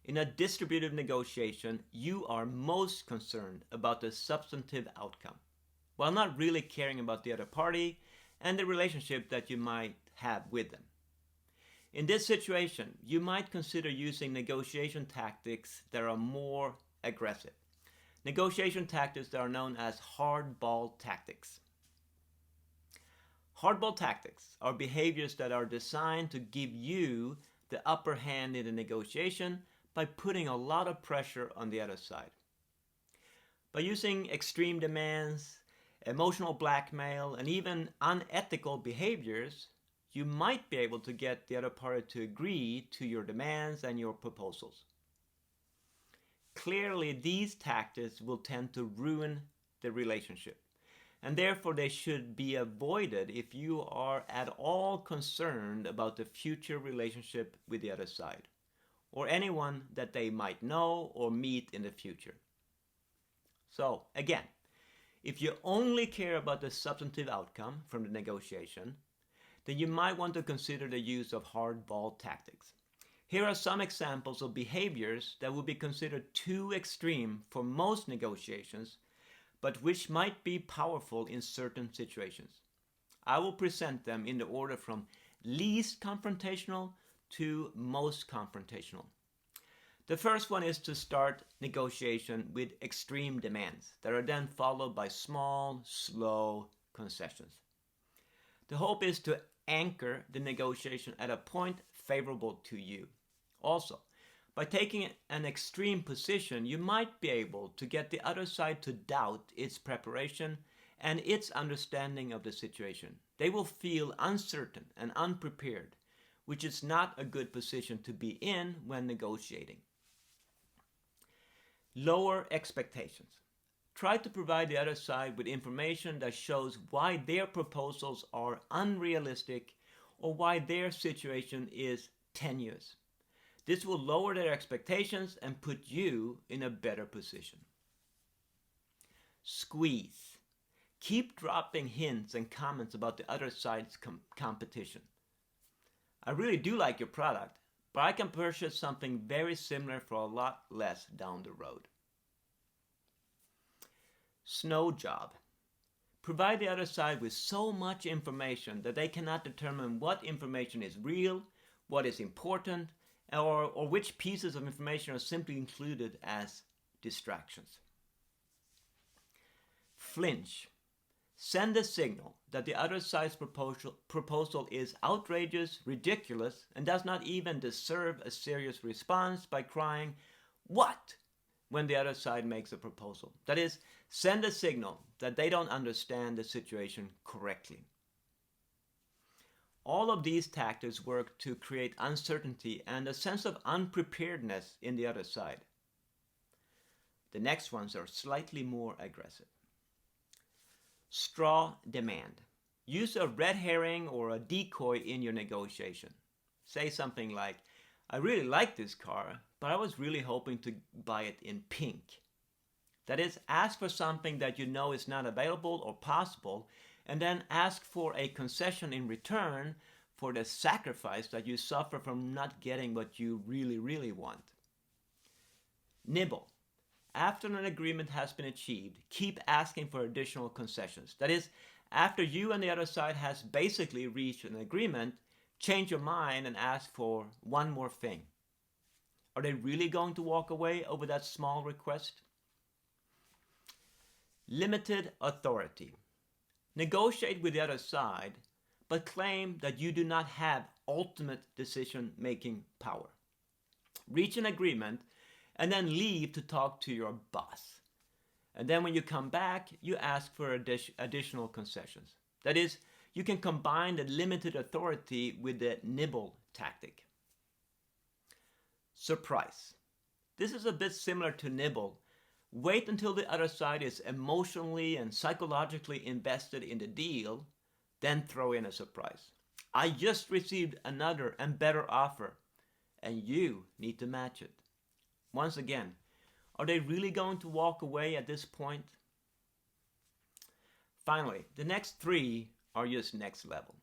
In a distributive negotiation, you are most concerned about the substantive outcome, while not really caring about the other party and the relationship that you might have with them. In this situation, you might consider using negotiation tactics that are more aggressive. Negotiation tactics that are known as hardball tactics. Hardball tactics are behaviors that are designed to give you the upper hand in the negotiation by putting a lot of pressure on the other side. By using extreme demands, emotional blackmail, and even unethical behaviors, you might be able to get the other party to agree to your demands and your proposals. Clearly, these tactics will tend to ruin the relationship, and therefore they should be avoided if you are at all concerned about the future relationship with the other side, or anyone that they might know or meet in the future. So, again, if you only care about the substantive outcome from the negotiation, then you might want to consider the use of hardball tactics. Here are some examples of behaviors that would be considered too extreme for most negotiations, but which might be powerful in certain situations. I will present them in the order from least confrontational to most confrontational. The first one is to start negotiation with extreme demands that are then followed by small, slow concessions. The hope is to anchor the negotiation at a point favorable to you. Also, by taking an extreme position, you might be able to get the other side to doubt its preparation and its understanding of the situation. They will feel uncertain and unprepared, which is not a good position to be in when negotiating. Lower expectations. Try to provide the other side with information that shows why their proposals are unrealistic or why their situation is tenuous. This will lower their expectations and put you in a better position. Squeeze. Keep dropping hints and comments about the other side's competition. I really do like your product, but I can purchase something very similar for a lot less down the road. Snow job. Provide the other side with so much information that they cannot determine what information is real, what is important, or which pieces of information are simply included as distractions. Flinch. Send a signal that the other side's proposal is outrageous, ridiculous, and does not even deserve a serious response by crying, "What?" when the other side makes a proposal. That is, send a signal that they don't understand the situation correctly. All of these tactics work to create uncertainty and a sense of unpreparedness in the other side. The next ones are slightly more aggressive. Straw demand. Use a red herring or a decoy in your negotiation. Say something like, "I really like this car, but I was really hoping to buy it in pink." That is, ask for something that you know is not available or possible, and then ask for a concession in return for the sacrifice that you suffer from not getting what you really want. Nibble. After an agreement has been achieved, keep asking for additional concessions. That is, after you and the other side has basically reached an agreement, change your mind and ask for one more thing. Are they really going to walk away over that small request? Limited authority. Negotiate with the other side, but claim that you do not have ultimate decision-making power. Reach an agreement and then leave to talk to your boss. And then when you come back, you ask for additional concessions. That is, you can combine the limited authority with the nibble tactic. Surprise. This is a bit similar to nibble. Wait until the other side is emotionally and psychologically invested in the deal, then throw in a surprise. "I just received another and better offer, and you need to match it." Once again, are they really going to walk away at this point? Finally, the next three are just next level.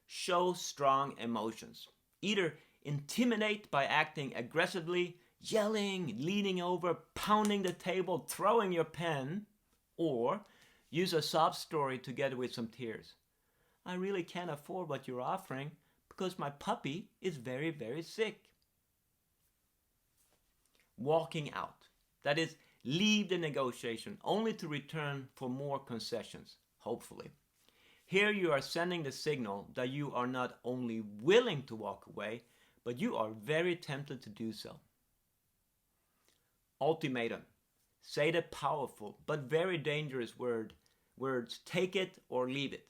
Show strong emotions, either intimidate by acting aggressively, yelling, leaning over, pounding the table, throwing your pen, or use a sob story together with some tears. I really can't afford what you're offering because my puppy is very, very sick. Walking out. That is, leave the negotiation only to return for more concessions, hopefully. Here you are sending the signal that you are not only willing to walk away, but you are very tempted to do so. Ultimatum. Say the powerful but very dangerous words, take it or leave it.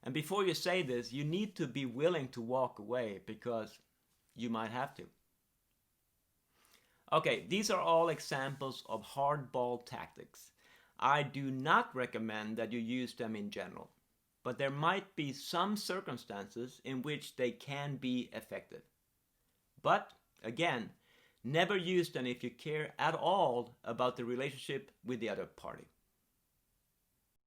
And before you say this, you need to be willing to walk away because you might have to. Okay, these are all examples of hardball tactics. I do not recommend that you use them in general, but there might be some circumstances in which they can be effective. But, again, never use them if you care at all about the relationship with the other party.